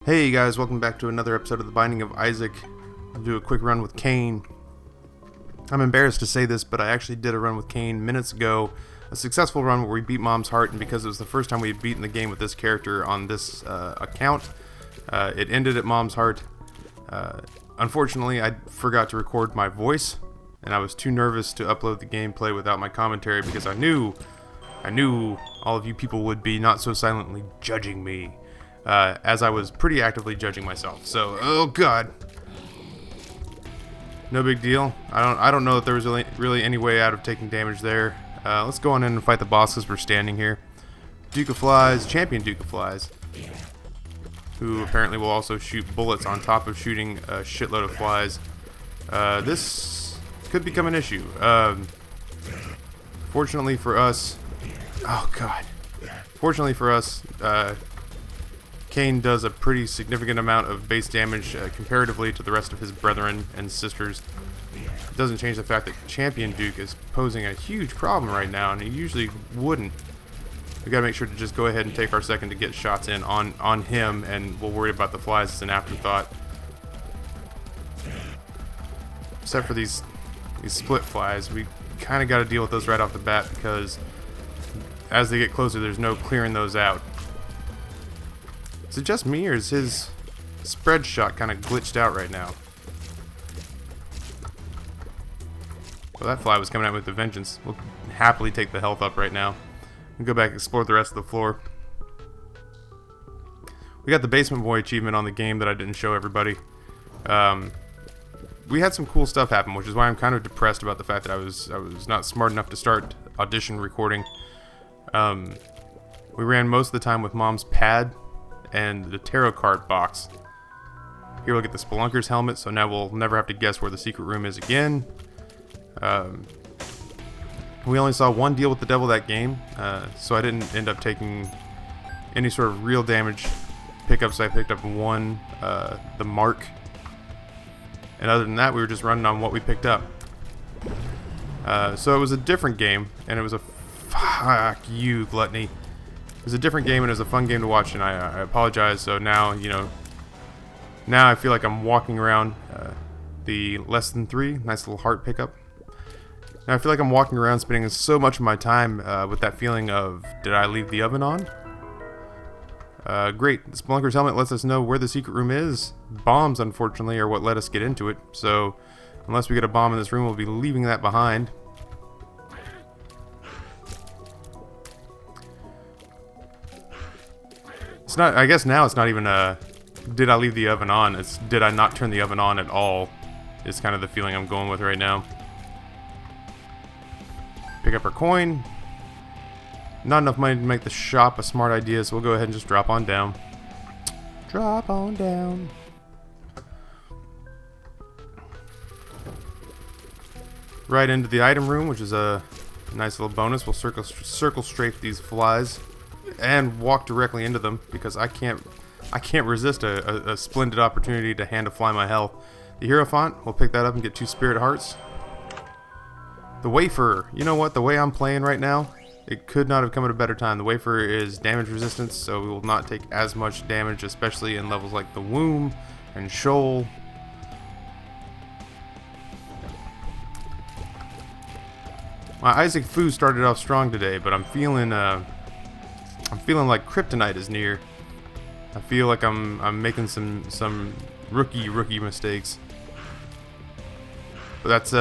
Hey guys, welcome back to another episode of The Binding of Isaac. I'll do a quick run with Cain. I'm embarrassed to say this, but I actually did a run with Cain minutes ago. A successful run where we beat Mom's Heart, and because it was the first time we had beaten the game with this character on this account, it ended at Mom's Heart. Unfortunately, I forgot to record my voice, and I was too nervous to upload the gameplay without my commentary because I knew all of you people would be not so silently judging me. As I was pretty actively judging myself. So, oh god. No big deal. I don't know if there was really any way out of taking damage there. Let's go on in and fight the boss because we're standing here. Duke of Flies, Champion Duke of Flies, who apparently will also shoot bullets on top of shooting a shitload of flies. This could become an issue. Fortunately for us, oh god. Fortunately for us, Cain does a pretty significant amount of base damage comparatively to the rest of his brethren and sisters. It doesn't change the fact that Champion Duke is posing a huge problem right now, and he usually wouldn't. We gotta make sure to just go ahead and take our second to get shots in on him, and we'll worry about the flies as an afterthought. Except for these split flies, we kind of got to deal with those right off the bat because as they get closer, there's no clearing those out. Is it just me, or is his spread shot kind of glitched out right now? Well, that fly was coming out with a vengeance. We'll happily take the health up right now and go back and explore the rest of the floor. We got the Basement Boy achievement on the game that I didn't show everybody. We had some cool stuff happen, which is why I'm kind of depressed about the fact that I was not smart enough to start audition recording. We ran most of the time with Mom's pad and the tarot card box. Here we'll get the Spelunker's helmet, so now we'll never have to guess where the secret room is again. We only saw one deal with the devil that game, so I didn't end up taking any sort of real damage pickups. I picked up one, the mark, and other than that we were just running on what we picked up. So it was a different game, and it was a fuck you, Gluttony. It was a different game, and it was a fun game to watch, and I apologize. So now, now I feel like I'm walking around the less than 3, nice little heart pickup. Now I feel like I'm walking around spending so much of my time with that feeling of, did I leave the oven on? Great, the Spelunker's helmet lets us know where the secret room is. Bombs, unfortunately, are what let us get into it, so unless we get a bomb in this room, we'll be leaving that behind. It's not, I guess now it's not even did I leave the oven on, it's did I not turn the oven on at all, is kind of the feeling I'm going with right now. Pick up our coin. Not enough money to make the shop a smart idea, so we'll go ahead and just drop on down. Drop on down. Right into the item room, which is a nice little bonus. We'll circle strafe these flies and walk directly into them because I can't resist a splendid opportunity to hand a fly my health. The Hierophant, we'll pick that up and get 2 spirit hearts. The Wafer, you know what, the way I'm playing right now, it could not have come at a better time. The Wafer is damage resistance, so we will not take as much damage, especially in levels like the Womb and Shoal. My Isaac Fu started off strong today, but I'm feeling like Kryptonite is near. I feel like I'm making some rookie mistakes. But that's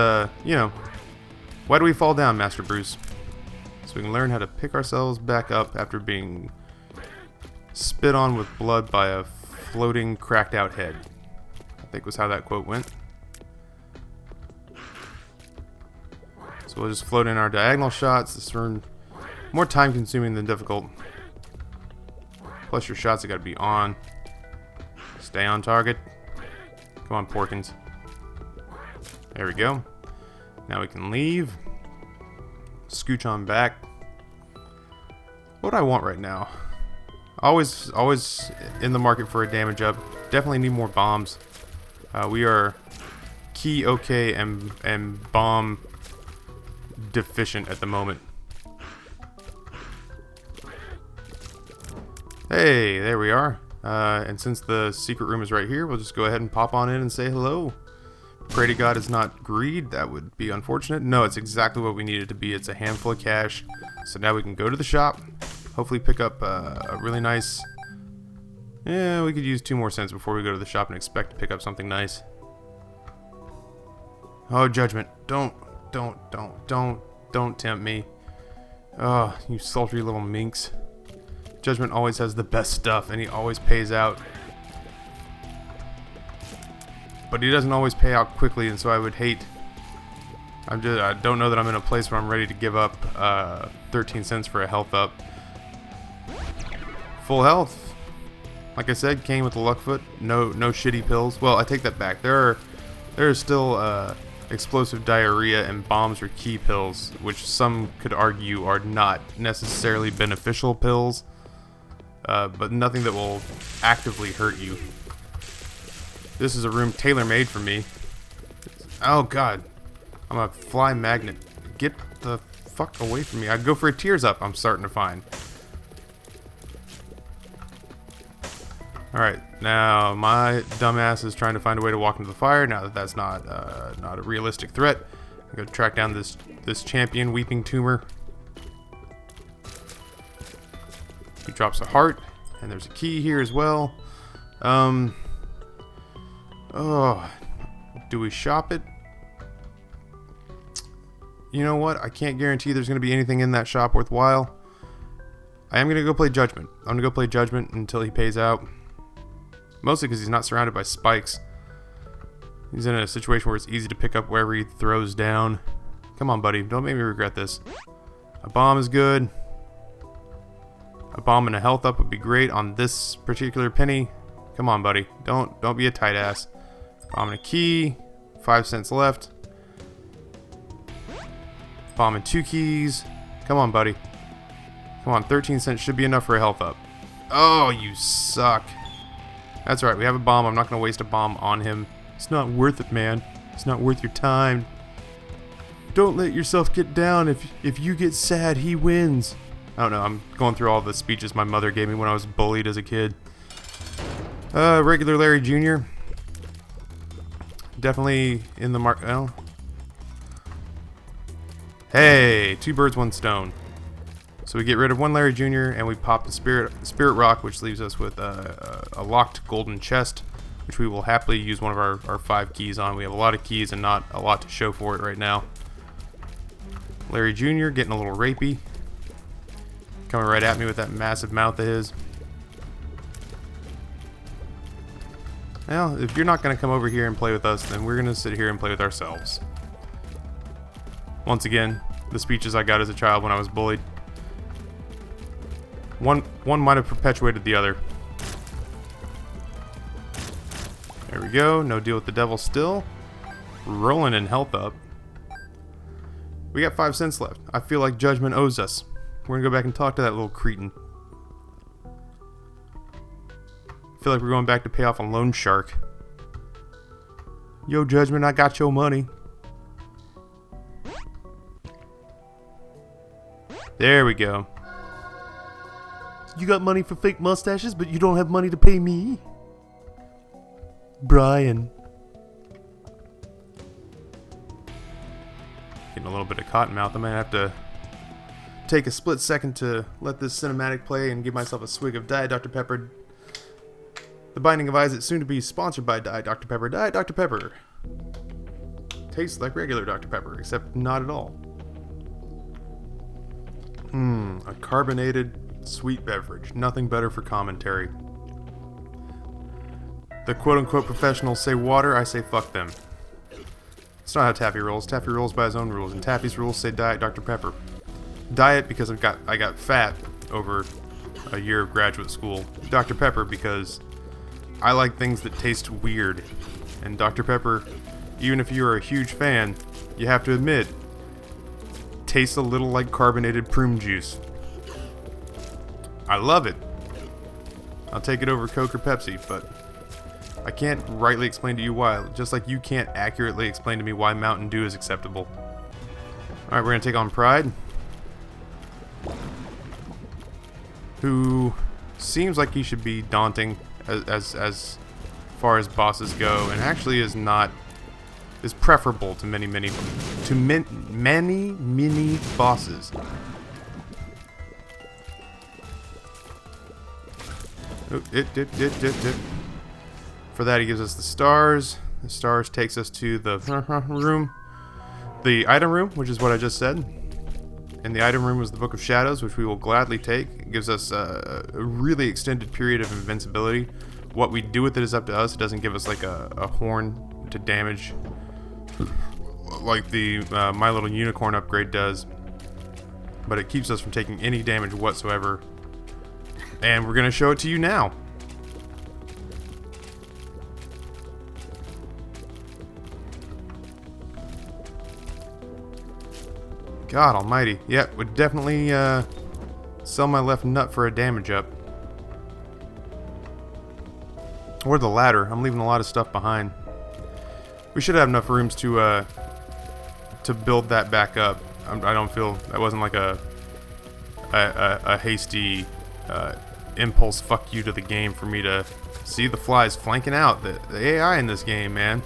why do we fall down, Master Bruce? So we can learn how to pick ourselves back up after being spit on with blood by a floating, cracked out head. I think was how that quote went. So we'll just float in our diagonal shots. This is more time consuming than difficult. Plus your shots have got to be on. Stay on target. Come on, Porkins. There we go. Now we can leave. Scooch on back. What do I want right now? Always in the market for a damage up. Definitely need more bombs. We are key okay and bomb deficient at the moment. Hey, there we are. And since the secret room is right here, we'll just go ahead and pop on in and say hello. Pray to God it's not greed. That would be unfortunate. No, it's exactly what we need it to be. It's a handful of cash. So now we can go to the shop. Hopefully pick up a really nice... Yeah, we could use 2 more cents before we go to the shop and expect to pick up something nice. Oh, Judgment. Don't tempt me. Oh, you sultry little minx. Judgment always has the best stuff, and he always pays out. But he doesn't always pay out quickly, and so I would hate... I don't know that I'm in a place where I'm ready to give up 13 cents for a health up. Full health. Like I said, Cain with the luck foot. No shitty pills. Well, I take that back. There are still explosive diarrhea and bombs or key pills, which some could argue are not necessarily beneficial pills, but nothing that will actively hurt you. This is a room tailor-made for me. Oh god, I'm a fly magnet. Get the fuck away from me. I'd go for a tears up, I'm starting to find. Alright, now my dumbass is trying to find a way to walk into the fire. Now that that's not a realistic threat, I'm going to track down this champion, Weeping Tumor. He drops a heart, and there's a key here as well. Oh, do we shop it? You know what? I can't guarantee there's going to be anything in that shop worthwhile. I am going to go play Judgment. I'm going to go play Judgment until he pays out. Mostly because he's not surrounded by spikes. He's in a situation where it's easy to pick up wherever he throws down. Come on, buddy. Don't make me regret this. A bomb is good. A bomb and a health up would be great on this particular penny. Come on, buddy. Don't be a tight ass. Bomb and a key. 5 cents left. Bomb and 2 keys. Come on, buddy. Come on, 13 cents should be enough for a health up. Oh, you suck. That's right, we have a bomb. I'm not going to waste a bomb on him. It's not worth it, man. It's not worth your time. Don't let yourself get down. If you get sad, he wins. I don't know, I'm going through all the speeches my mother gave me when I was bullied as a kid. Regular Larry Jr. Definitely in the mark. Oh. Hey, 2 birds, 1 stone. So we get rid of 1 Larry Jr. and we pop the Spirit Rock, which leaves us with a locked golden chest, which we will happily use one of our 5 keys on. We have a lot of keys and not a lot to show for it right now. Larry Jr. getting a little rapey. Coming right at me with that massive mouth of his. Well, if you're not going to come over here and play with us, then we're going to sit here and play with ourselves. Once again, the speeches I got as a child when I was bullied. One might have perpetuated the other. There we go. No deal with the devil still. Rolling in health up. We got 5 cents left. I feel like Judgment owes us. We're going to go back and talk to that little cretin. I feel like we're going back to pay off a loan shark. Yo, Judgment, I got your money. There we go. You got money for fake mustaches, but you don't have money to pay me? Brian. Getting a little bit of cottonmouth. I might have to take a split second to let this cinematic play and give myself a swig of Diet Dr. Pepper. The Binding of Isaac, soon to be sponsored by Diet Dr. Pepper. Diet Dr. Pepper. Tastes like regular Dr. Pepper, except not at all. A carbonated sweet beverage. Nothing better for commentary. The quote-unquote professionals say water, I say fuck them. It's not how Taffy rolls. Taffy rolls by his own rules, and Taffy's rules say Diet Dr. Pepper. Diet because I got fat over a year of graduate school. Dr. Pepper because I like things that taste weird. And Dr. Pepper, even if you're a huge fan, you have to admit, tastes a little like carbonated prune juice. I love it. I'll take it over Coke or Pepsi, but I can't rightly explain to you why, just like you can't accurately explain to me why Mountain Dew is acceptable. Alright, we're going to take on Pride, who seems like he should be daunting as far as bosses go, and actually is preferable to many mini bosses. Oh, For that, he gives us the stars. The stars takes us to the room, the item room, which is what I just said. And the item room was the Book of Shadows, which we will gladly take. It gives us a really extended period of invincibility. What we do with it is up to us. It doesn't give us like a horn to damage like the My Little Unicorn upgrade does. But it keeps us from taking any damage whatsoever. And we're going to show it to you now. God almighty. Yep, would definitely sell my left nut for a damage up. Or the ladder. I'm leaving a lot of stuff behind. We should have enough rooms to build that back up. I don't feel that wasn't like a hasty impulse fuck you to the game for me to see the flies flanking out. The AI in this game, man.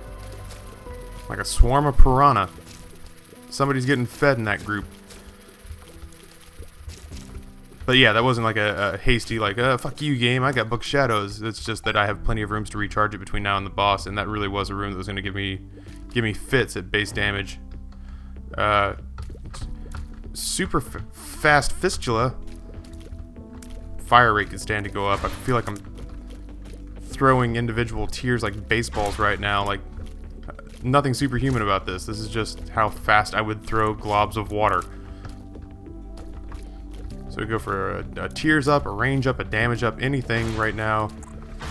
Like a swarm of piranha. Somebody's getting fed in that group. But yeah, that wasn't like a hasty, like, fuck you, game, I got Book Shadows. It's just that I have plenty of rooms to recharge it between now and the boss, and that really was a room that was going to give me fits at base damage. Super fast fistula. Fire rate can stand to go up. I feel like I'm throwing individual tears like baseballs right now. Like, nothing superhuman about this. This is just how fast I would throw globs of water. So we go for a tears up, a range up, a damage up. Anything right now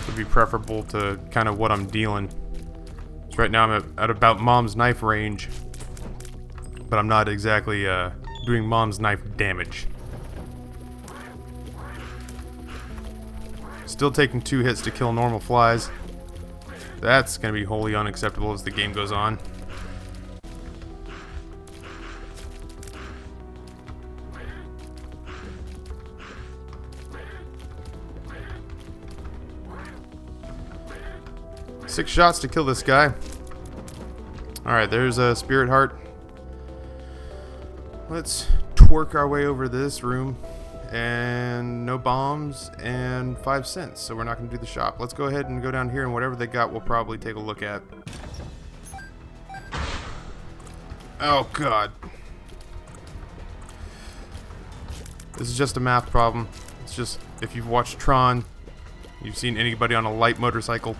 would be preferable to kind of what I'm dealing. So right now I'm at about Mom's Knife range. But I'm not exactly doing Mom's Knife damage. Still taking 2 hits to kill normal flies. That's going to be wholly unacceptable as the game goes on. Six shots to kill this guy. Alright, there's a Spirit Heart. Let's twerk our way over this room. And no bombs and 5 cents, so we're not going to do the shop. Let's go ahead and go down here, and whatever they got we'll probably take a look at. Oh god. This is just a math problem. It's just, if you've watched Tron, you've seen anybody on a light motorcycle,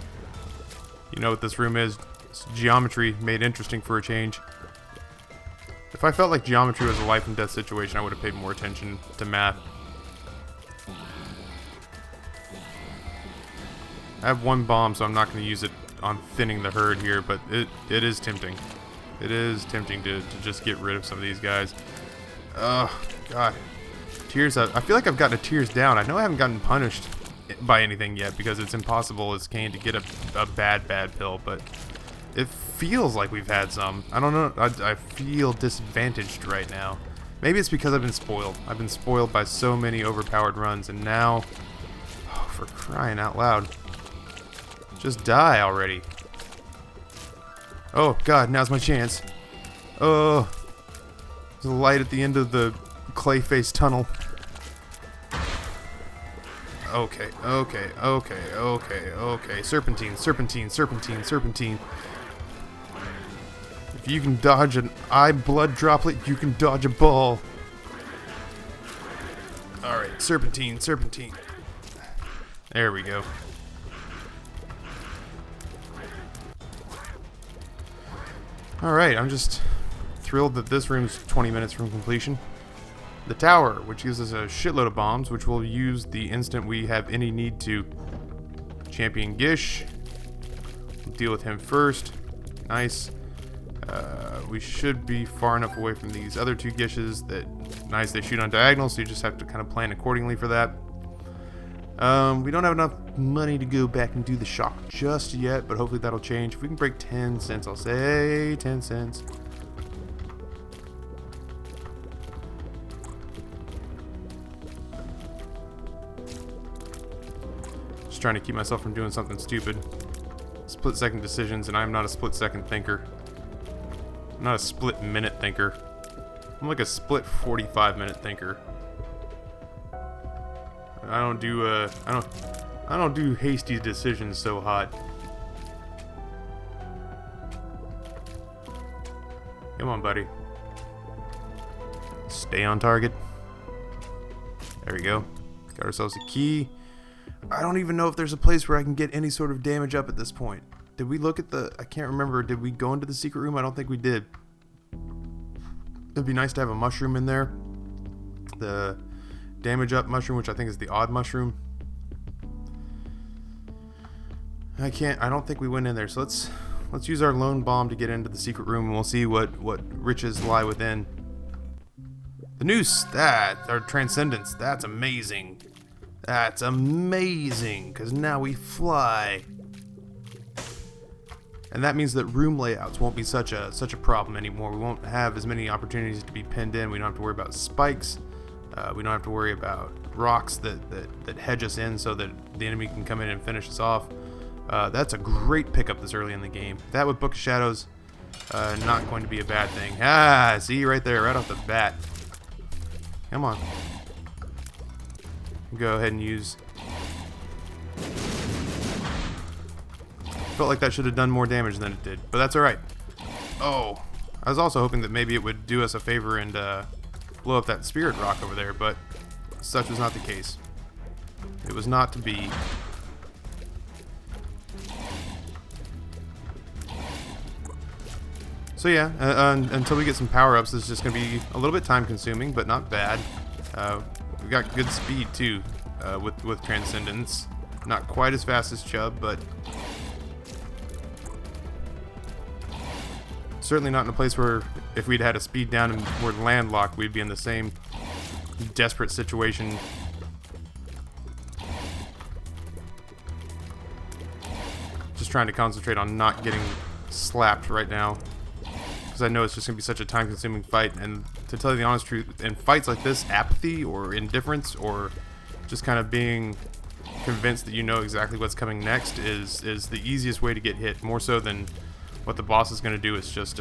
you know what this room is. It's geometry made interesting for a change. If I felt like geometry was a life and death situation, I would have paid more attention to math. I have 1 bomb, so I'm not going to use it on thinning the herd here, but it is tempting. It is tempting to just get rid of some of these guys. Oh, God. Tears up. I feel like I've gotten a tears down. I know I haven't gotten punished by anything yet, because it's impossible as Cain to get a bad pill, but it feels like we've had some. I don't know. I feel disadvantaged right now. Maybe it's because I've been spoiled. I've been spoiled by so many overpowered runs, and now... Oh, for crying out loud. Just die already. Oh, God, now's my chance. Oh. There's a light at the end of the clay-faced tunnel. Okay. Serpentine. If you can dodge an eye blood droplet, you can dodge a ball. Alright, serpentine. There we go. Alright, I'm just thrilled that this room's 20 minutes from completion. The tower, which gives us a shitload of bombs, which we'll use the instant we have any need to. Champion Gish. We'll deal with him first. Nice. We should be far enough away from these other 2 Gishes that, nice, they shoot on diagonal, so you just have to kind of plan accordingly for that. We don't have enough money to go back and do the shock just yet, but hopefully that'll change. If we can break 10 cents, I'll say 10 cents. Just trying to keep myself from doing something stupid. Split-second decisions, and I'm not a split-second thinker. I'm not a split-minute thinker. I'm like a split 45-minute thinker. I don't do hasty decisions so hot. Come on, buddy. Stay on target. There we go. Got ourselves a key. I don't even know if there's a place where I can get any sort of damage up at this point. Did we look at the... I can't remember. Did we go into the secret room? I don't think we did. It'd be nice to have a mushroom in there. The damage up mushroom, which I think is the odd mushroom. I don't think we went in there. So let's use our lone bomb to get into the secret room, and we'll see what riches lie within. The noose, or transcendence, that's amazing. That's amazing, because now we fly. And that means that room layouts won't be such a problem anymore. We won't have as many opportunities to be pinned in. We don't have to worry about spikes. We don't have to worry about rocks that hedge us in so that the enemy can come in and finish us off. That's a great pickup this early in the game. That with Book of Shadows, not going to be a bad thing. Ah, see right there, right off the bat. Come on. Go ahead and use... Felt like that should have done more damage than it did, but that's alright. Oh, I was also hoping that maybe it would do us a favor and blow up that spirit rock over there, but such was not the case. It was not to be. So yeah, until we get some power-ups, this is just going to be a little bit time-consuming, but not bad. We got good speed too with Transcendence. Not quite as fast as Chubb, but certainly not in a place where if we'd had a speed down and we're landlocked, we'd be in the same desperate situation. Just trying to concentrate on not getting slapped right now, because I know it's just going to be such a time-consuming fight. And to tell you the honest truth, in fights like this, apathy or indifference or just kind of being convinced that you know exactly what's coming next is the easiest way to get hit, more so than what the boss is going to do. Is just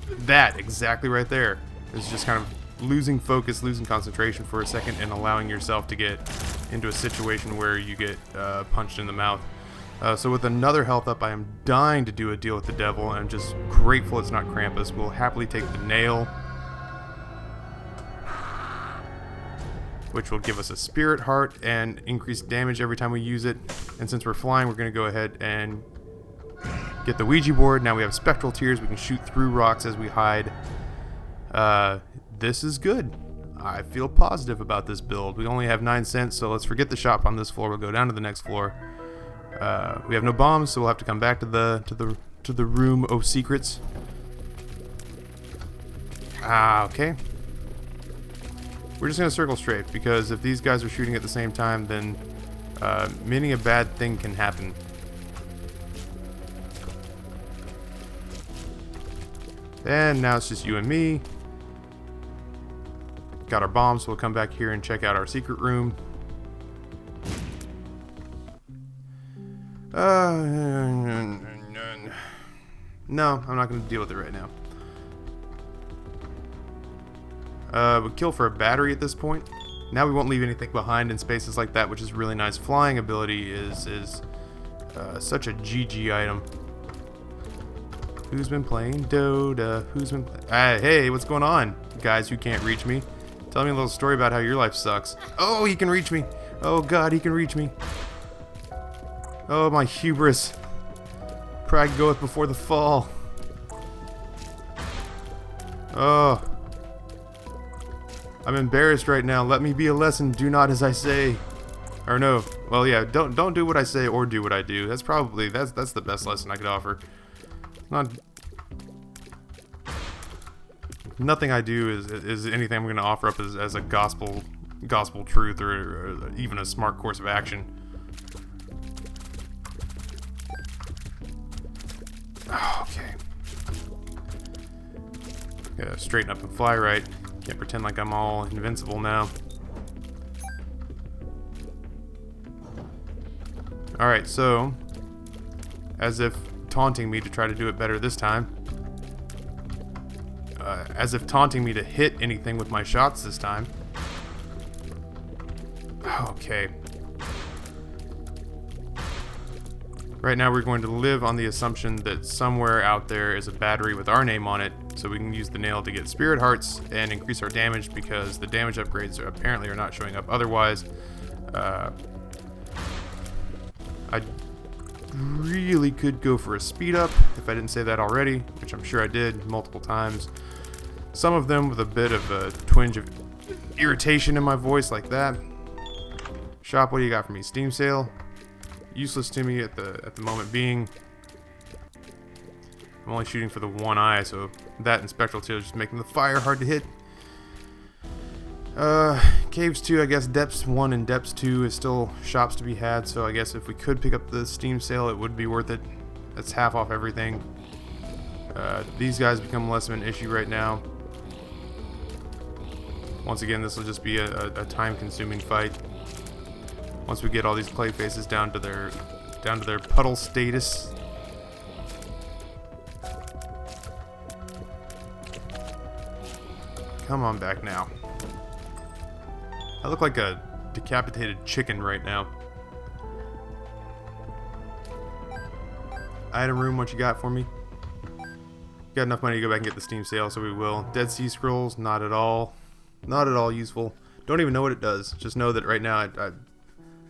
that exactly right there is just kind of losing focus, losing concentration for a second, and allowing yourself to get into a situation where you get punched in the mouth. So with another health up, I am dying to do a deal with the devil. I'm just grateful it's not Krampus. We'll happily take the nail, which will give us a spirit heart and increased damage every time we use it. And since we're flying, we're going to go ahead and get the Ouija board. Now we have spectral tears. We can shoot through rocks as we hide. This is good. I feel positive about this build. We only have 9 cents, so let's forget the shop on this floor. We'll go down to the next floor. We have no bombs, so we'll have to come back to the room of secrets. Okay. We're just gonna circle straight, because if these guys are shooting at the same time, then many a bad thing can happen. And now it's just you and me. Got our bombs, so we'll come back here and check out our secret room. No, I'm not going to deal with it right now. We kill for a battery at this point. Now we won't leave anything behind in spaces like that, which is really nice. Flying ability is such a GG item. Who's been playing Dota? Who's been... hey, what's going on, guys who can't reach me? Tell me a little story about how your life sucks. Oh, he can reach me. Oh, God, he can reach me. Oh, my hubris. Pride goeth before the fall. Oh. I'm embarrassed right now. Let me be a lesson. Do not as I say. Or no. Well, yeah, don't do what I say or do what I do. That's probably... That's the best lesson I could offer. Nothing I do is anything I'm going to offer up as a gospel truth or even a smart course of action. Okay. Gotta straighten up and fly right. Can't pretend like I'm all invincible now. Alright, so, as if taunting me to try to do it better this time. As if taunting me to hit anything with my shots this time. Okay. Right now we're going to live on the assumption that somewhere out there is a battery with our name on it, so we can use the nail to get spirit hearts and increase our damage, because the damage upgrades apparently are not showing up otherwise. I really could go for a speed up if I didn't say that already, which I'm sure I did multiple times. Some of them with a bit of a twinge of irritation in my voice, like that. Shop, what do you got for me? Steam sale? Useless to me at the moment being. I'm only shooting for the one eye, so that and spectral teal is just making the fire hard to hit. Caves 2, I guess depths 1 and depths 2 is still shops to be had, so I guess if we could pick up the Steam sale, it would be worth it. That's half off everything. These guys become less of an issue right now. Once again, this will just be a time-consuming fight. Once we get all these clay faces down to their puddle status. Come on back now. I look like a decapitated chicken right now. Item room, what you got for me? Got enough money to go back and get the Steam sale, so we will. Dead Sea Scrolls, not at all. Not at all useful. Don't even know what it does. Just know that right now I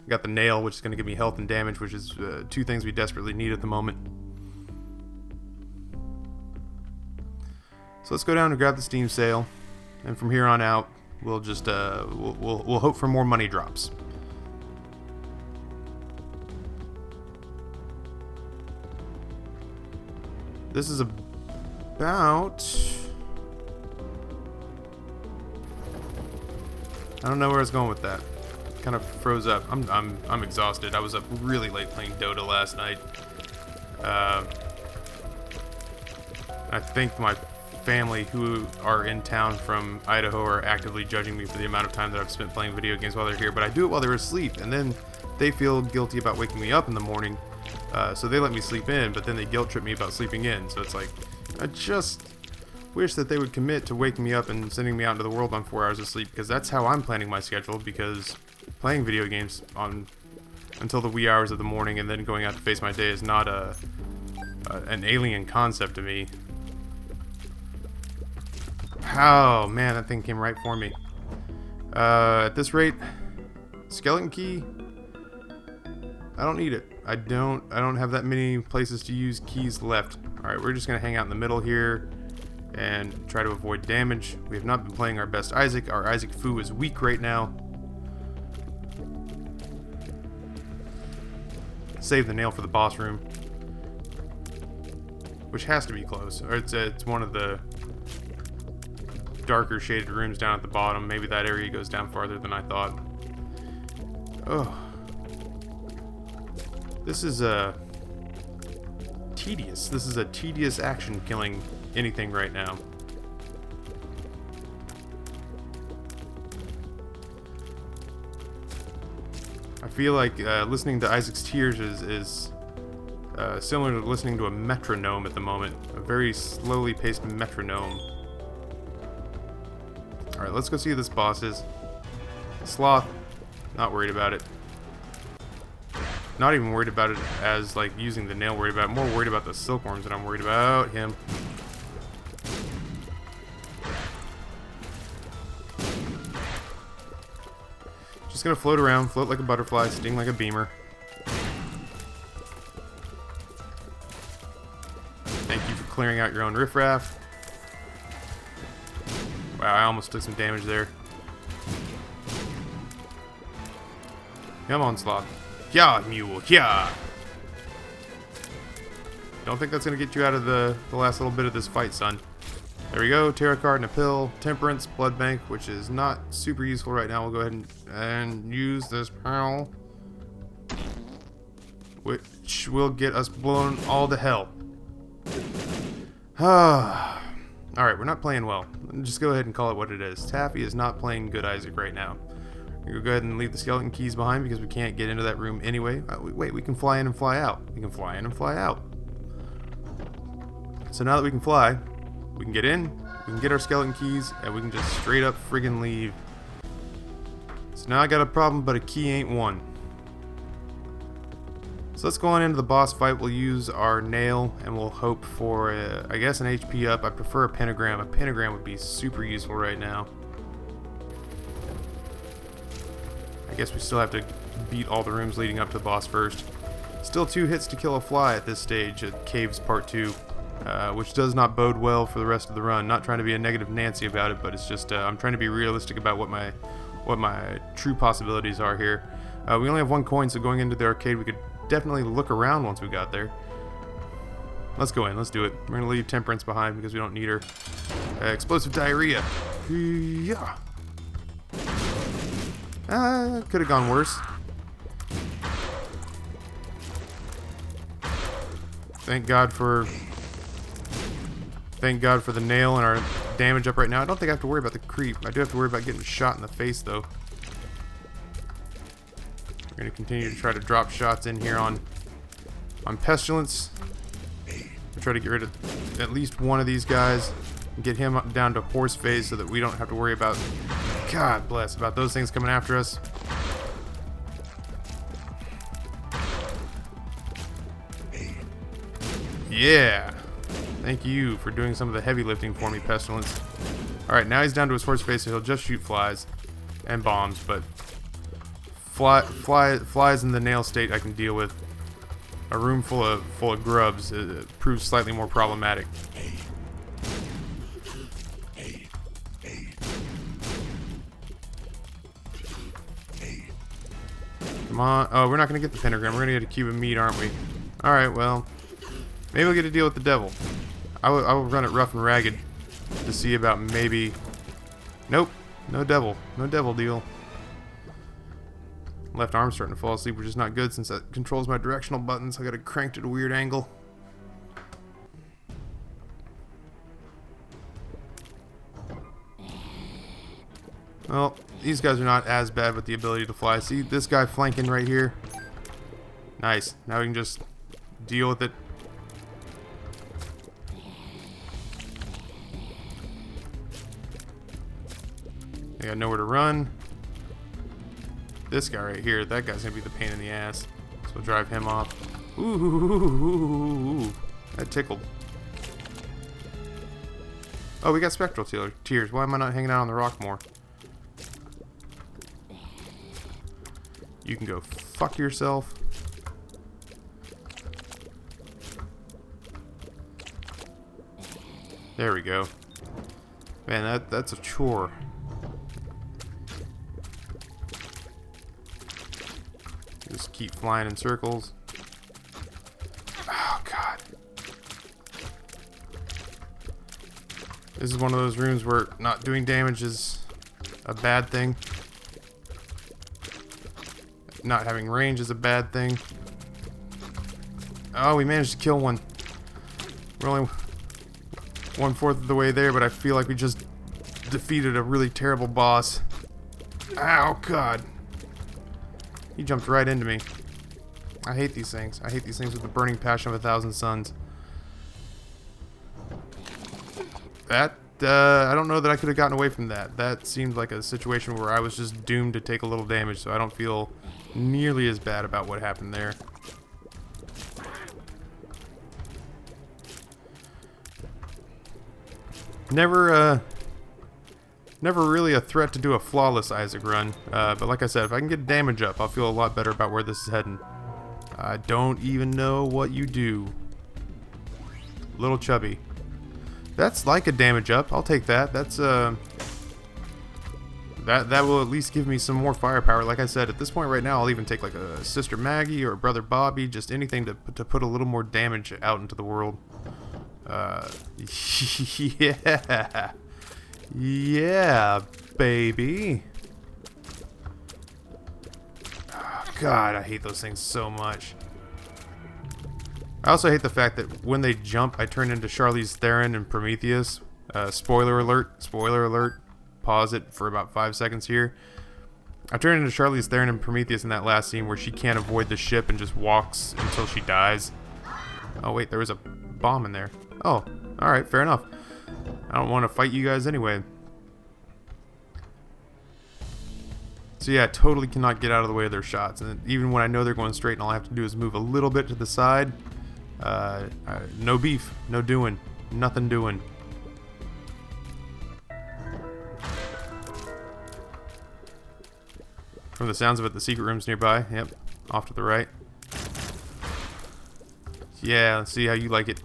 got the nail, which is going to give me health and damage, which is two things we desperately need at the moment. So let's go down and grab the Steam sale, and from here on out, we'll just we'll hope for more money drops. This is about, I don't know where I was going with that. Kind of froze up. I'm exhausted. I was up really late playing Dota last night. I think my family who are in town from Idaho are actively judging me for the amount of time that I've spent playing video games while they're here, but I do it while they're asleep, and then they feel guilty about waking me up in the morning, so they let me sleep in, but then they guilt trip me about sleeping in. So it's like, I just wish that they would commit to waking me up and sending me out into the world on 4 hours of sleep, because that's how I'm planning my schedule, because playing video games on until the wee hours of the morning and then going out to face my day is not an alien concept to me. Oh man, that thing came right for me. At this rate, skeleton key, I don't need it. I don't have that many places to use keys left. Alright, we're just gonna hang out in the middle here and try to avoid damage. We have not been playing our best Isaac. Our Isaac Fu is weak right now. Save the nail for the boss room, which has to be close. Or it's one of the darker shaded rooms down at the bottom. Maybe that area goes down farther than I thought. Oh, this is tedious. This is a tedious action killing anything right now. I feel like listening to Isaac's Tears is similar to listening to a metronome at the moment. A very slowly paced metronome. Alright, let's go see who this boss is. Sloth. Not worried about it. Not even worried about it as, like, using the nail, worried about it. More worried about the silkworms than I'm worried about him. Just gonna float around, float like a butterfly, sting like a beamer. Thank you for clearing out your own riffraff. Wow, I almost took some damage there. Come on, Sloth. Yeah, mule, yeah! Don't think that's gonna get you out of the last little bit of this fight, son. There we go, tarot card and a pill, temperance, blood bank, which is not super useful right now. We'll go ahead and use this pill, which will get us blown all to hell. Alright, we're not playing well. Just go ahead and call it what it is. Taffy is not playing good Isaac right now. We'll go ahead and leave the skeleton keys behind because we can't get into that room anyway. Wait, we can fly in and fly out. We can fly in and fly out. So now that we can fly, we can get in, we can get our skeleton keys, and we can just straight up friggin' leave. So now I got a problem, but a key ain't one. So let's go on into the boss fight. We'll use our nail, and we'll hope for, I guess, an HP up. I prefer a pentagram. A pentagram would be super useful right now. I guess we still have to beat all the rooms leading up to the boss first. Still 2 hits to kill a fly at this stage at Caves Part 2, which does not bode well for the rest of the run. Not trying to be a negative Nancy about it, but it's just I'm trying to be realistic about what my true possibilities are here. We only have 1 coin, so going into the arcade we could definitely look around once we got there. Let's go in, let's do it. We're gonna leave Temperance behind because we don't need her. Explosive diarrhea. Yeah. Could have gone worse. Thank God for the nail and our damage up right now. I don't think I have to worry about the creep. I do have to worry about getting shot in the face though. We're going to continue to try to drop shots in here on Pestilence. We'll try to get rid of at least one of these guys and get him up down to horse phase so that we don't have to worry about, God bless, about those things coming after us. Yeah. Thank you for doing some of the heavy lifting for me, Pestilence. Alright, now he's down to his horse face, so he'll just shoot flies and bombs, but flies in the nail state I can deal with. A room full of grubs proves slightly more problematic. Come on. Oh, we're not going to get the pentagram. We're going to get a cube of meat, aren't we? Alright, well, maybe we'll get to deal with the devil. I will run it rough and ragged to see about maybe... Nope. No devil. No devil deal. Left arm's starting to fall asleep, which is not good since that controls my directional buttons. I got it cranked at a weird angle. Well, these guys are not as bad with the ability to fly. See this guy flanking right here? Nice. Now we can just deal with it. I got nowhere to run. This guy right here, that guy's gonna be the pain in the ass. So we'll drive him off. Ooh, that tickled. Oh, we got spectral tears. Why am I not hanging out on the rock more? You can go fuck yourself. There we go. Man, that's a chore. Just keep flying in circles. Oh, God. This is one of those rooms where not doing damage is a bad thing. Not having range is a bad thing. Oh, we managed to kill one. We're only 1/4 of the way there, but I feel like we just defeated a really terrible boss. Ow, God. He jumped right into me. I hate these things. I hate these things with the burning passion of 1,000 suns. That, I don't know that I could have gotten away from that. That seemed like a situation where I was just doomed to take a little damage, so I don't feel nearly as bad about what happened there. Never really a threat to do a flawless Isaac run, but like I said, if I can get damage up, I'll feel a lot better about where this is heading. I don't even know what you do. Little chubby. That's like a damage up. I'll take that. That's that will at least give me some more firepower. Like I said, at this point right now, I'll even take like a Sister Maggie or a Brother Bobby, just anything to put a little more damage out into the world. Yeah. Yeah, baby. Oh, God, I hate those things so much. I also hate the fact that when they jump, I turn into Charlize Theron and Prometheus. Spoiler alert. Spoiler alert. Pause it for about 5 seconds here. I turned into Charlize Theron and Prometheus in that last scene where she can't avoid the ship and just walks until she dies. Oh wait, there was a bomb in there. Oh, alright, fair enough. I don't want to fight you guys anyway. So yeah, I totally cannot get out of the way of their shots. And even when I know they're going straight and all I have to do is move a little bit to the side, no beef, no doing, nothing doing. From the sounds of it, the secret room's nearby. Yep, off to the right. Yeah, let's see how you like it.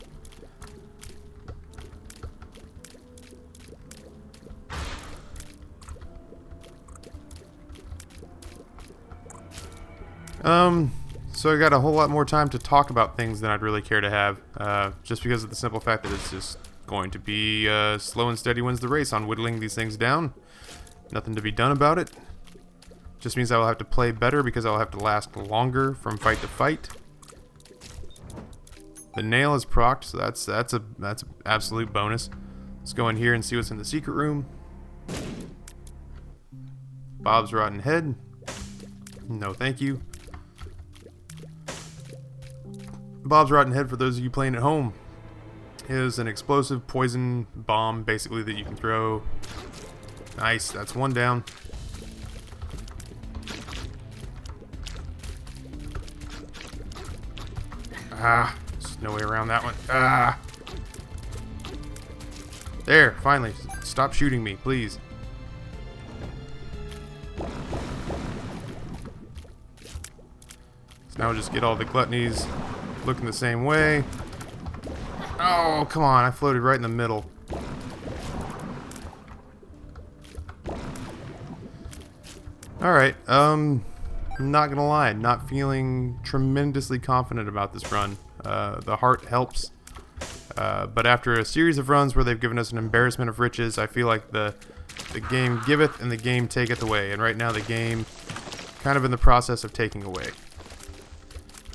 So I got a whole lot more time to talk about things than I'd really care to have, just because of the simple fact that it's just going to be slow and steady wins the race on whittling these things down. Nothing to be done about it. Just means I will have to play better because I will have to last longer from fight to fight. The nail is procced, so that's an absolute bonus. Let's go in here and see what's in the secret room. Bob's rotten head. No, thank you. Bob's rotten head, for those of you playing at home, is an explosive poison bomb, basically, that you can throw. Nice, that's one down. Ah, there's no way around that one. Ah! There, finally. Stop shooting me, please. So now we'll just get all the gluttonies looking the same way. Oh, come on. I floated right in the middle. Alright, not gonna lie, not feeling tremendously confident about this run. The heart helps, but after a series of runs where they've given us an embarrassment of riches, I feel like the game giveth and the game taketh away, and right now the game kind of in the process of taking away.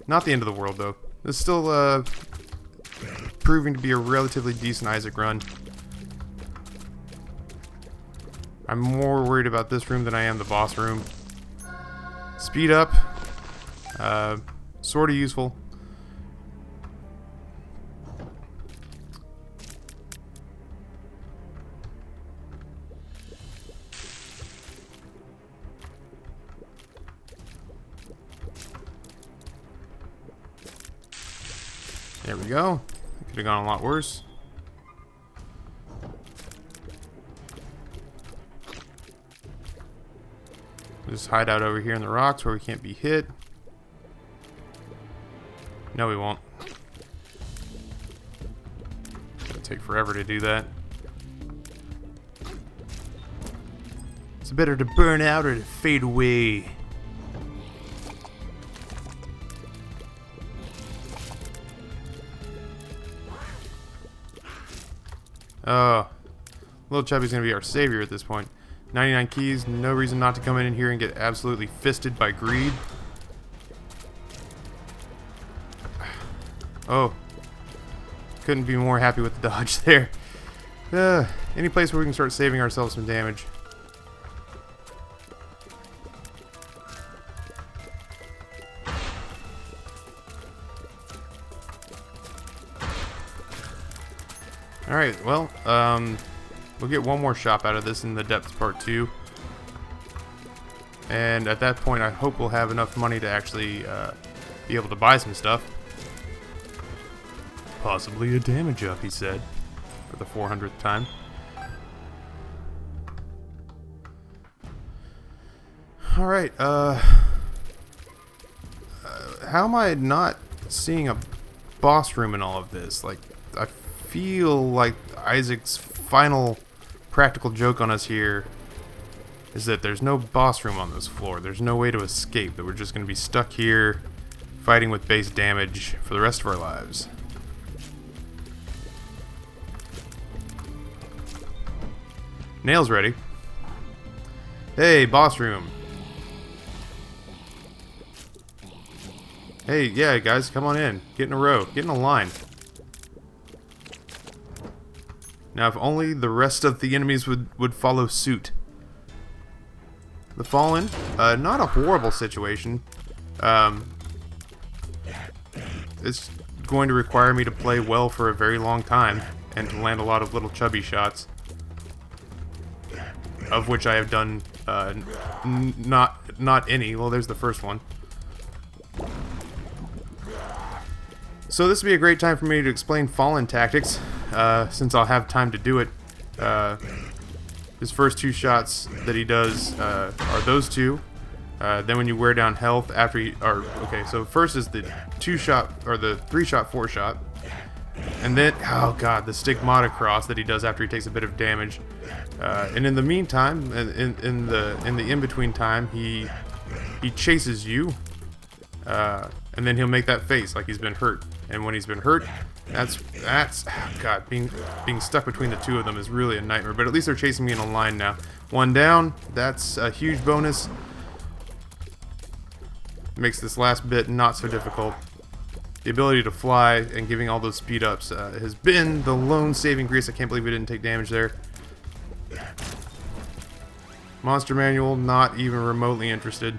Not the end of the world, though. It's still proving to be a relatively decent Isaac run. I'm more worried about this room than I am the boss room. Speed up. Sort of useful. There we go. Could have gone a lot worse. Just hide out over here in the rocks where we can't be hit. No, we won't. It'll take forever to do that. It's better to burn out or to fade away. Oh, Little Chubby's gonna be our savior at this point. 99 keys, no reason not to come in here and get absolutely fisted by greed. Oh, couldn't be more happy with the dodge there. Any place where we can start saving ourselves some damage. Alright, well, we'll get one more shop out of this in the depths part 2. And at that point, I hope we'll have enough money to actually be able to buy some stuff. Possibly a damage up, he said, for the 400th time. Alright, how am I not seeing a boss room in all of this? Like, I feel like Isaac's final practical joke on us here is that there's no boss room on this floor. There's no way to escape, that we're just going to be stuck here fighting with base damage for the rest of our lives. Nail's ready. Hey, boss room. Hey, yeah, guys, come on in. Get in a row. Get in a line. Now, if only the rest of the enemies would follow suit. the Fallen. Not a horrible situation. It's going to require me to play well for a very long time and to land a lot of little chubby shots, of which I have done not any. Well, there's the first one. So this would be a great time for me to explain Fallen tactics, since I'll have time to do it. His first 2 shots that he does are those 2. Then when you wear down health after you are okay. So first is the 2-shot or the 3-shot 4-shot, and then oh god, the stigmata cross that he does after he takes a bit of damage. And in the meantime, in the in-between time, he chases you, and then he'll make that face like he's been hurt. And when he's been hurt, that's oh god, being stuck between the 2 of them is really a nightmare. But at least they're chasing me in a line now. 1 down. That's a huge bonus. Makes this last bit not so difficult. The ability to fly and giving all those speed ups has been the lone saving grace. I can't believe we didn't take damage there. Monster manual, not even remotely interested.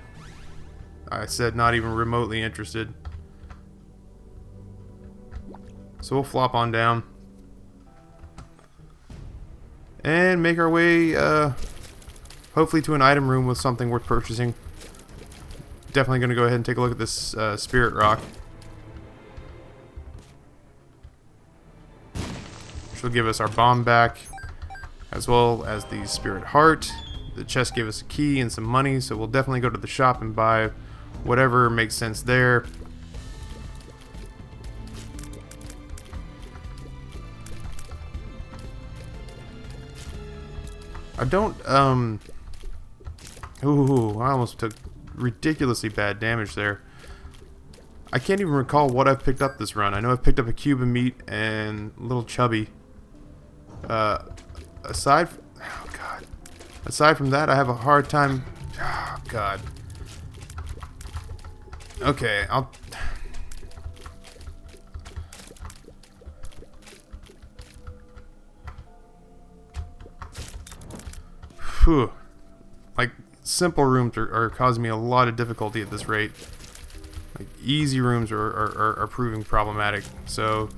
I said not even remotely interested. So we'll flop on down and make our way hopefully to an item room with something worth purchasing. Definitely going to go ahead and take a look at this spirit rock, which will give us our bomb back, as well as the spirit heart. The chest gave us a key and some money, so we'll definitely go to the shop and buy whatever makes sense there. I don't ooh, I almost took ridiculously bad damage there. I can't even recall what I've picked up this run. I know I've picked up a cube of meat and a little chubby. Aside from that, I have a hard time. Oh god. Okay, I'll. Whew. Like, simple rooms are causing me a lot of difficulty at this rate. Like, easy rooms are proving problematic. So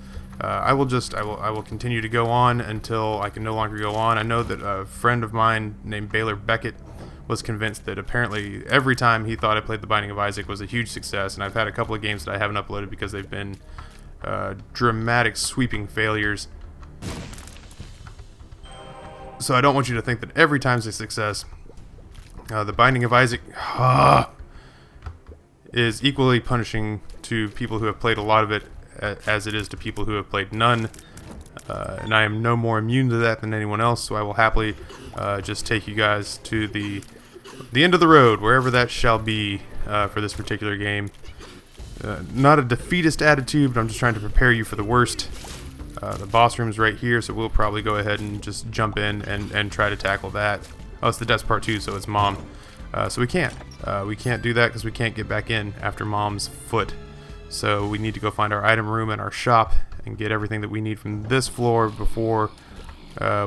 I will continue to go on until I can no longer go on. I know that a friend of mine named Baylor Beckett was convinced that apparently every time he thought I played The Binding of Isaac was a huge success, and I've had a couple of games that I haven't uploaded because they've been dramatic, sweeping failures. So I don't want you to think that every time's a success. The Binding of Isaac is equally punishing to people who have played a lot of it as it is to people who have played none. And I am no more immune to that than anyone else, so I will happily just take you guys to the end of the road, wherever that shall be for this particular game. Not a defeatist attitude, but I'm just trying to prepare you for the worst. The boss room's right here, so we'll probably go ahead and just jump in and try to tackle that. Oh, it's the Death's Part 2, so it's Mom. So we can't do that because we can't get back in after Mom's foot. So we need to go find our item room and our shop and get everything that we need from this floor before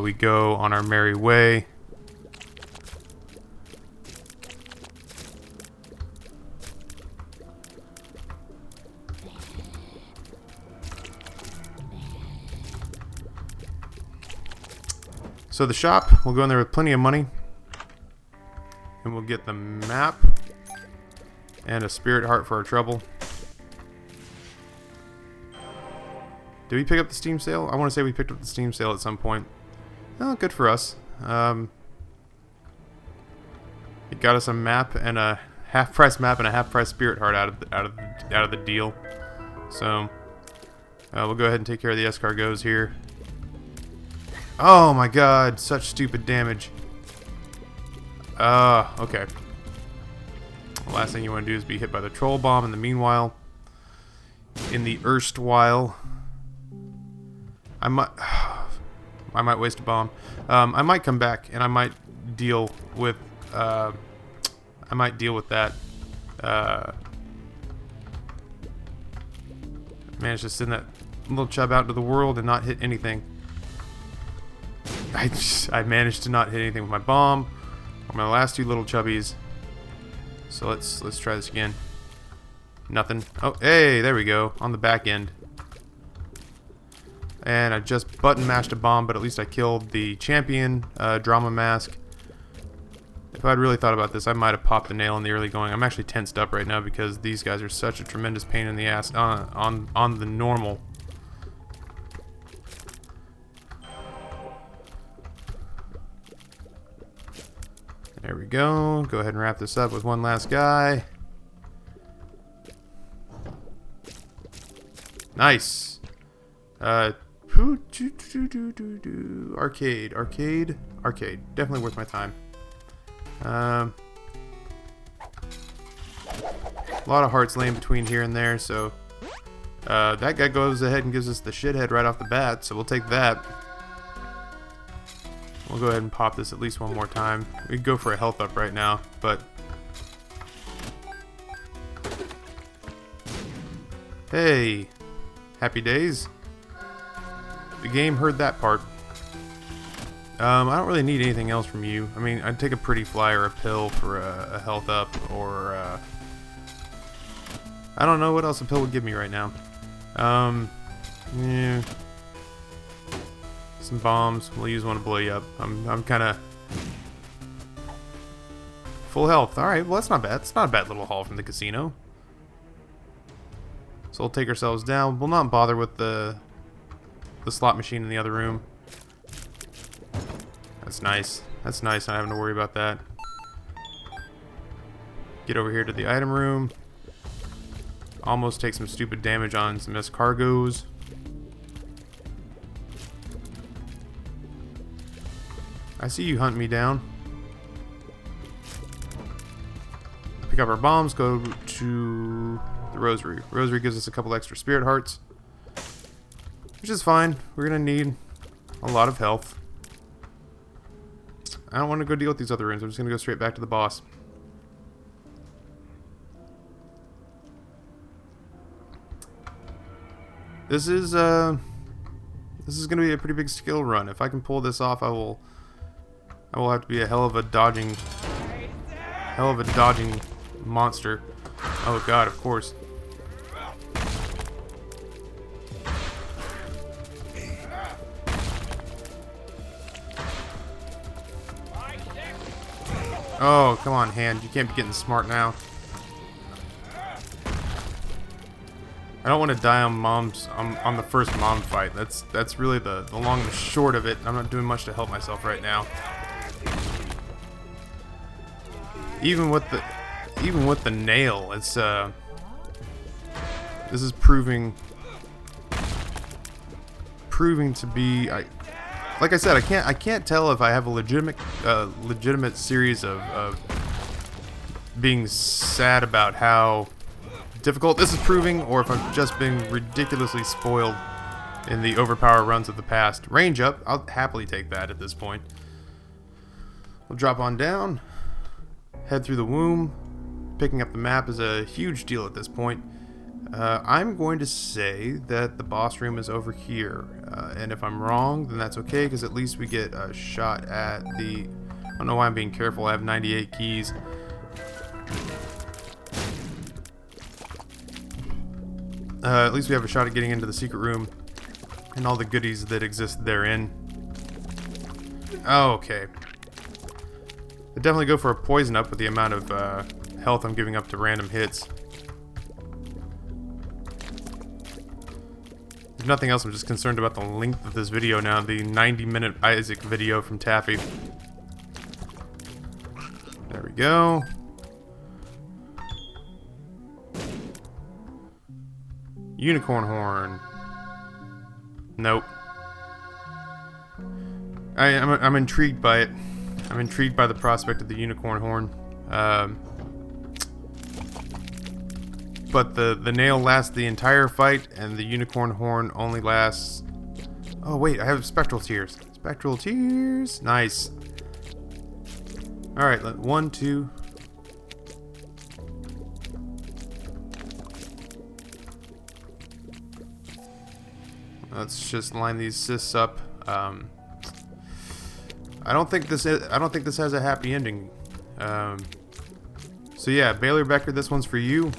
we go on our merry way. So the shop, we'll go in there with plenty of money, and we'll get the map and a spirit heart for our trouble. Did we pick up the Steam sale? I want to say we picked up the Steam sale at some point. Oh, good for us. It got us a map and a half-price map and a half-price spirit heart out of the deal. So we'll go ahead and take care of the escargots here. Oh my god, such stupid damage. Okay. The last thing you want to do is be hit by the troll bomb in the meanwhile. In the erstwhile. I might waste a bomb. I might come back and I might deal with that. Managed to send that little chub out into the world and not hit anything. I managed to not hit anything with my bomb. My last two little chubbies. So let's try this again. Nothing. Oh, hey, there we go. On the back end. And I just button mashed a bomb, but at least I killed the champion drama mask. If I'd really thought about this, I might have popped the nail in the early going. I'm actually tensed up right now because these guys are such a tremendous pain in the ass on the normal. There we go. Go ahead and wrap this up with one last guy. Nice. Arcade. Definitely worth my time. A lot of hearts laying between here and there, so that guy goes ahead and gives us the shithead right off the bat, so we'll take that. We'll go ahead and pop this at least one more time. We could go for a health up right now, but... Hey! Happy days. The game heard that part. I don't really need anything else from you. I mean, I'd take a pretty fly or a pill for a health up, or... I don't know what else a pill would give me right now. Yeah... Some bombs. We'll use one to blow you up. I'm kind of full health. All right, well that's not bad. It's not a bad little haul from the casino. So we'll take ourselves down. We'll not bother with the slot machine in the other room. That's nice. That's nice. Not having to worry about that. Get over here to the item room. Almost take some stupid damage on some escargots. I see you hunting me down. Pick up our bombs, go to the rosary. Rosary gives us a couple extra spirit hearts, which is fine. We're gonna need a lot of health. I don't want to go deal with these other rooms. I'm just gonna go straight back to the boss. This is gonna be a pretty big skill run. If I can pull this off, I will have to be a hell of a dodging monster. Oh god, of course. Oh, come on, hand. You can't be getting smart now. I don't want to die on the first mom fight. That's really the long and the short of it. I'm not doing much to help myself right now. Even with the nail, it's this is proving to be, like I said, I can't tell if I have a legitimate series of being sad about how difficult this is proving, or if I'm just being ridiculously spoiled in the overpower runs of the past. Range up, I'll happily take that at this point. We'll drop on down. Head through the womb. Picking up the map is a huge deal at this point. I'm going to say that the boss room is over here. And if I'm wrong, then that's okay, because at least we get a shot at the... I don't know why I'm being careful. I have 98 keys. At least we have a shot at getting into the secret room and all the goodies that exist therein. Okay. I definitely go for a poison up with the amount of health I'm giving up to random hits. If nothing else, I'm just concerned about the length of this video now. The 90-minute Isaac video from Taffy. There we go. Unicorn horn. Nope. I'm intrigued by it. I'm intrigued by the prospect of the unicorn horn. But the nail lasts the entire fight, and the unicorn horn only lasts... Oh wait, I have spectral tears. Spectral tears. Nice. Alright, 1, 2... Let's just line these cysts up. I don't think this has a happy ending. So yeah, Baylor Becker, this one's for you.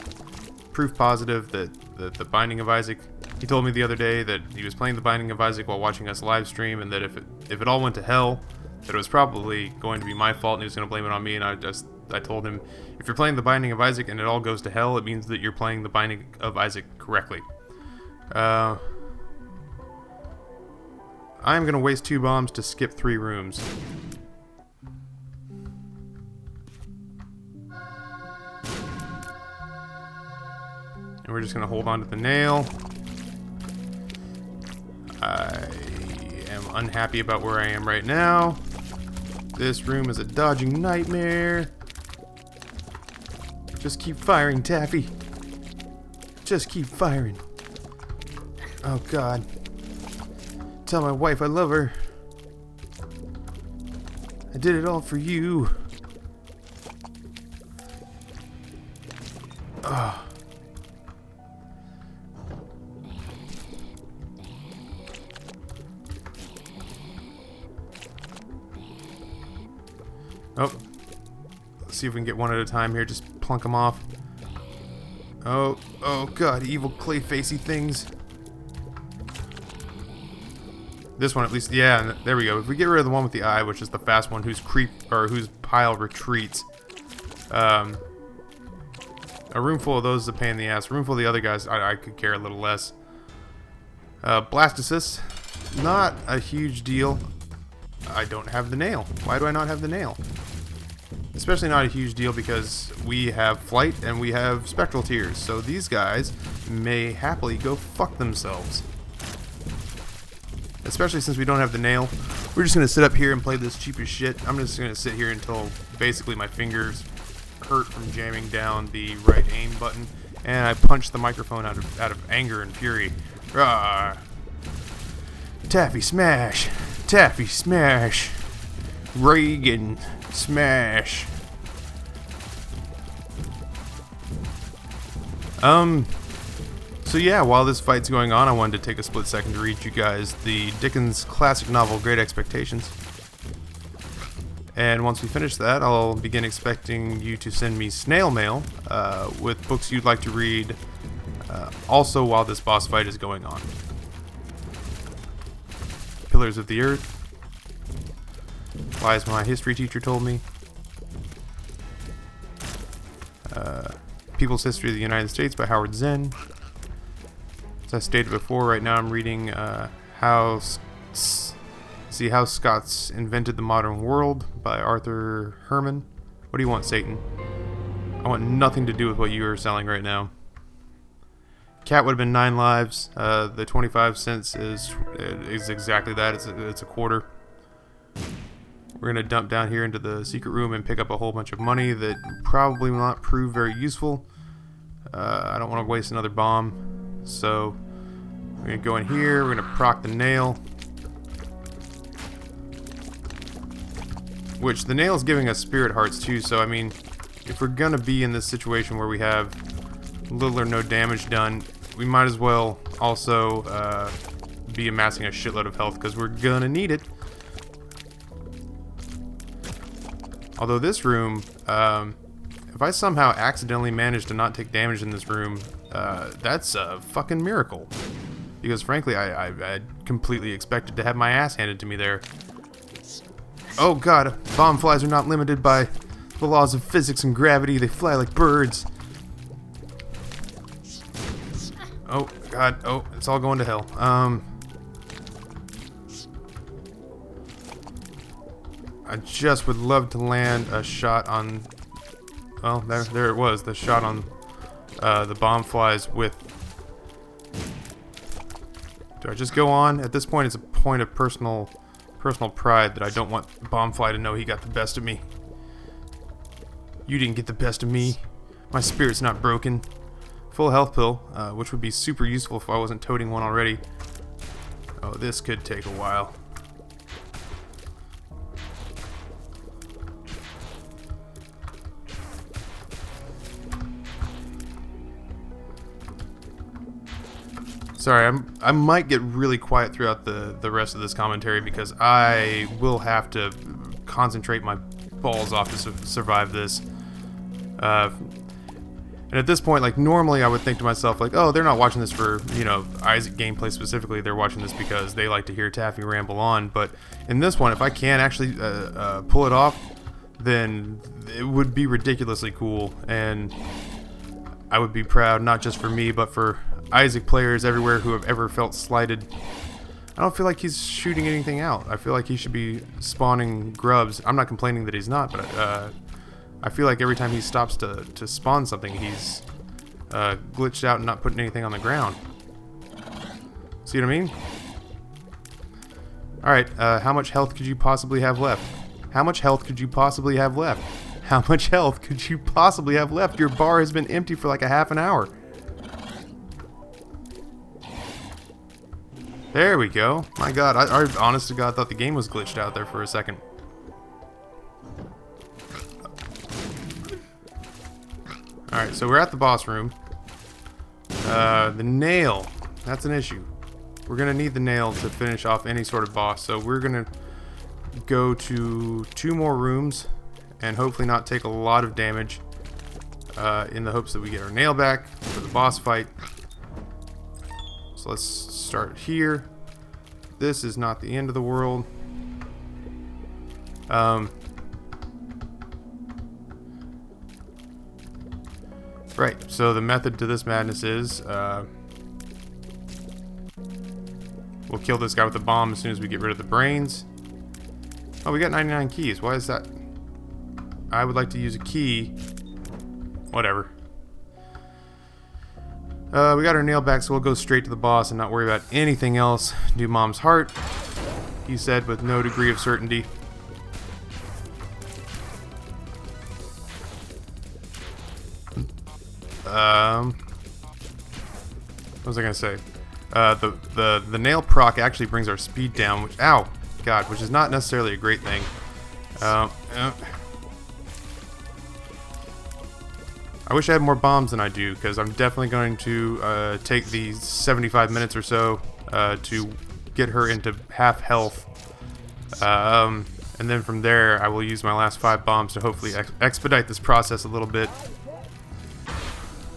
Proof positive that the Binding of Isaac. He told me the other day that he was playing the Binding of Isaac while watching us live stream, and that if it all went to hell, that it was probably going to be my fault, and he was going to blame it on me. And I told him, if you're playing the Binding of Isaac and it all goes to hell, it means that you're playing the Binding of Isaac correctly. I'm going to waste 2 bombs to skip 3 rooms. And we're just going to hold on to the nail. I am unhappy about where I am right now. This room is a dodging nightmare. Just keep firing, Taffy. Just keep firing. Oh, God. Tell my wife I love her. I did it all for you. Oh. Oh. Let's see if we can get one at a time here. Just plunk them off. Oh God, evil clay facey things. This one at least, yeah, there we go. If we get rid of the one with the eye, which is the fast one whose pile retreats. A room full of those is a pain in the ass. A room full of the other guys, I could care a little less. Blastocyst, not a huge deal. I don't have the nail. Why do I not have the nail? Especially not a huge deal because we have flight and we have spectral tears. So these guys may happily go fuck themselves. Especially since we don't have the nail. We're just going to sit up here and play this cheap as shit. I'm just going to sit here until basically my fingers hurt from jamming down the right aim button. And I punch the microphone out of anger and fury. Rawr. Taffy smash. Taffy smash. Reagan smash. So yeah, while this fight's going on, I wanted to take a split second to read you guys the Dickens classic novel Great Expectations. And once we finish that, I'll begin expecting you to send me snail mail with books you'd like to read also while this boss fight is going on. Pillars of the Earth. Lies my history teacher told me. People's History of the United States by Howard Zinn. As I stated before, right now I'm reading How Scots Invented the Modern World by Arthur Herman. What do you want, Satan? I want nothing to do with what you are selling right now. Cat would have been 9 lives. The 25 cents is exactly that. It's a quarter. We're going to dump down here into the secret room and pick up a whole bunch of money that probably will not prove very useful. I don't want to waste another bomb. So, we're going to go in here. We're going to proc the nail. Which, the nail's giving us spirit hearts too. So, I mean, if we're going to be in this situation where we have little or no damage done, we might as well also be amassing a shitload of health because we're going to need it. Although this room, if I somehow accidentally manage to not take damage in this room, that's a fucking miracle. Because frankly, I completely expected to have my ass handed to me there. Oh god, bomb flies are not limited by the laws of physics and gravity. They fly like birds. Oh god, oh, it's all going to hell. I just would love to land a shot on... Well, there it was. The shot on the bomb flies with... Do I just go on? At this point, it's a point of personal pride that I don't want Bombfly to know he got the best of me. You didn't get the best of me. My spirit's not broken. Full health pill, which would be super useful if I wasn't toting one already. Oh, this could take a while. Sorry, I might get really quiet throughout the rest of this commentary because I will have to concentrate my balls off to survive this. And at this point, like, normally I would think to myself, like, oh, they're not watching this for, you know, Isaac gameplay specifically. They're watching this because they like to hear Taffy ramble on. But in this one, if I can actually pull it off, then it would be ridiculously cool. And I would be proud, not just for me, but for Isaac players everywhere who have ever felt slighted. I don't feel like he's shooting anything out. I feel like he should be spawning grubs. I'm not complaining that he's not, but I feel like every time he stops to spawn something, he's glitched out and not putting anything on the ground. See what I mean? Alright, how much health could you possibly have left? How much health could you possibly have left? How much health could you possibly have left? Your bar has been empty for like a half an hour. There we go. My god, I honest to god thought the game was glitched out there for a second. Alright, so we're at the boss room. The nail. That's an issue. We're going to need the nail to finish off any sort of boss. So we're going to go to 2 more rooms and hopefully not take a lot of damage in the hopes that we get our nail back for the boss fight. So let's start here. This is not the end of the world. Right, so the method to this madness is we'll kill this guy with the bomb as soon as we get rid of the brains. Oh, we got 99 keys. Why is that? I would like to use a key. Whatever. We got our nail back, so we'll go straight to the boss and not worry about anything else. Do Mom's heart, he said with no degree of certainty. What was I gonna say? The nail proc actually brings our speed down, which, ow, god, which is not necessarily a great thing. I wish I had more bombs than I do, because I'm definitely going to take these 75 minutes or so to get her into half health. And then from there, I will use my last 5 bombs to hopefully expedite this process a little bit.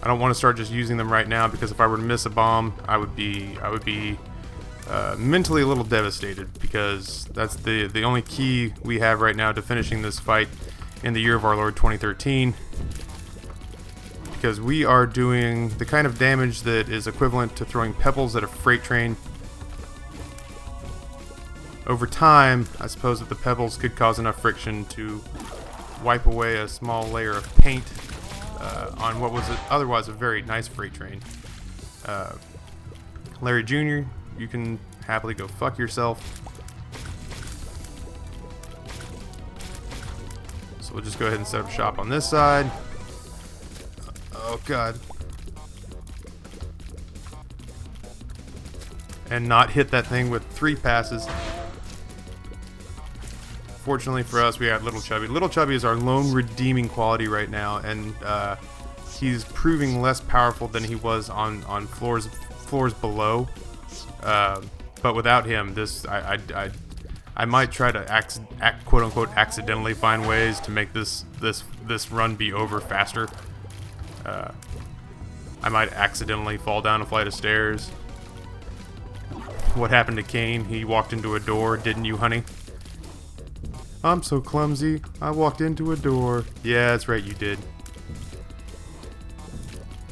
I don't want to start just using them right now, because if I were to miss a bomb, I would be mentally a little devastated, because that's the only key we have right now to finishing this fight in the year of our Lord 2013. Because we are doing the kind of damage that is equivalent to throwing pebbles at a freight train. Over time, I suppose that the pebbles could cause enough friction to wipe away a small layer of paint on what was otherwise a very nice freight train. Larry Jr., you can happily go fuck yourself. So we'll just go ahead and set up shop on this side. Oh god. And not hit that thing with 3 passes. Fortunately for us, we had Little Chubby. Little Chubby is our lone redeeming quality right now, and he's proving less powerful than he was on floors below. But without him, this I might try to quote unquote accidentally find ways to make this run be over faster. I might accidentally fall down a flight of stairs. What happened to Cain? He walked into a door, didn't you, honey? I'm so clumsy. I walked into a door. Yeah, that's right, you did.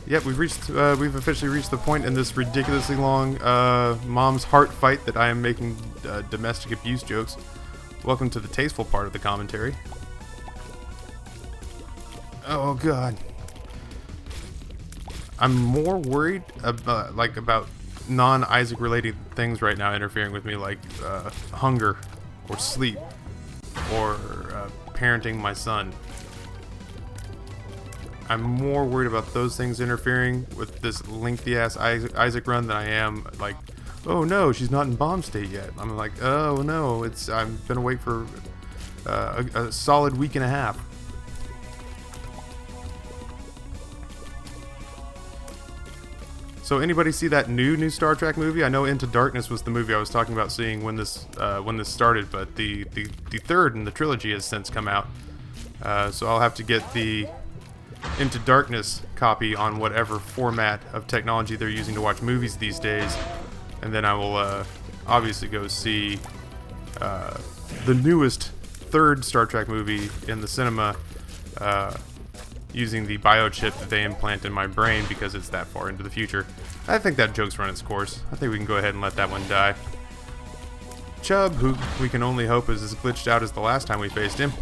Yep, we've officially reached the point in this ridiculously long mom's heart fight that I am making domestic abuse jokes. Welcome to the tasteful part of the commentary. Oh god. I'm more worried about non-Isaac related things right now interfering with me, like hunger or sleep or parenting my son. I'm more worried about those things interfering with this lengthy ass Isaac run than I am like, oh no, she's not in bomb state yet. I'm like, oh no, I've been awake for a solid week and a half. So anybody see that new Star Trek movie? I know Into Darkness was the movie I was talking about seeing when this started, but the third in the trilogy has since come out. So I'll have to get the Into Darkness copy on whatever format of technology they're using to watch movies these days. And then I will obviously go see the newest third Star Trek movie in the cinema using the biochip that they implant in my brain because it's that far into the future. I think that joke's run its course. I think we can go ahead and let that one die. Chubb, who we can only hope is as glitched out as the last time we faced him.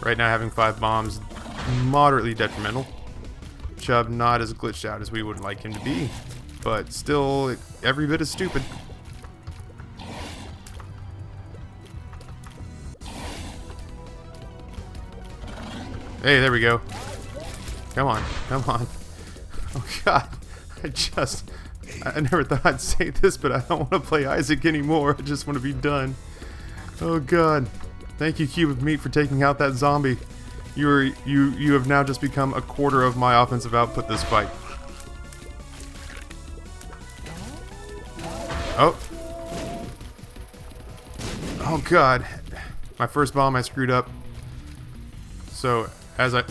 Right now having 5 bombs, moderately detrimental. Chubb not as glitched out as we would like him to be, but still every bit as stupid. Hey, there we go. Come on, come on. Oh god, I never thought I'd say this, but I don't want to play Isaac anymore. I just want to be done. Oh god. Thank you, Cube of Meat, for taking out that zombie. You have now just become a quarter of my offensive output this fight. Oh. Oh god. My first bomb I screwed up. So, as I...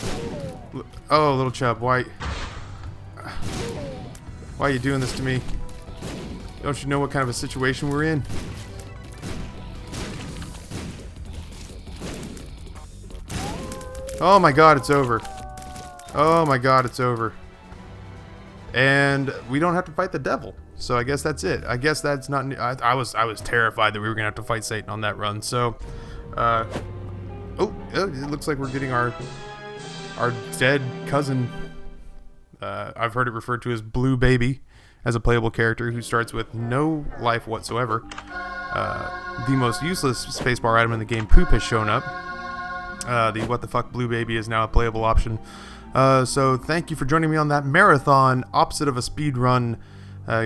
Oh, little chub, why are you doing this to me? Don't you know what kind of a situation we're in? Oh my god, it's over. Oh my god, it's over. And we don't have to fight the devil. So I guess that's it. I guess that's not... I was terrified that we were going to have to fight Satan on that run. So, oh, it looks like we're getting our dead cousin. I've heard it referred to as Blue Baby as a playable character who starts with no life whatsoever. The most useless spacebar item in the game, Poop, has shown up. The What the Fuck Blue Baby is now a playable option. So thank you for joining me on that marathon, opposite of a speed run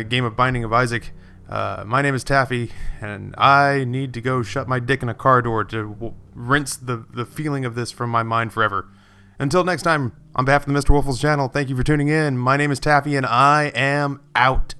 game of Binding of Isaac. My name is Taffy, and I need to go shut my dick in a car door to rinse the feeling of this from my mind forever. Until next time, on behalf of the Mr. Waffles channel, thank you for tuning in. My name is Taffy, and I am out.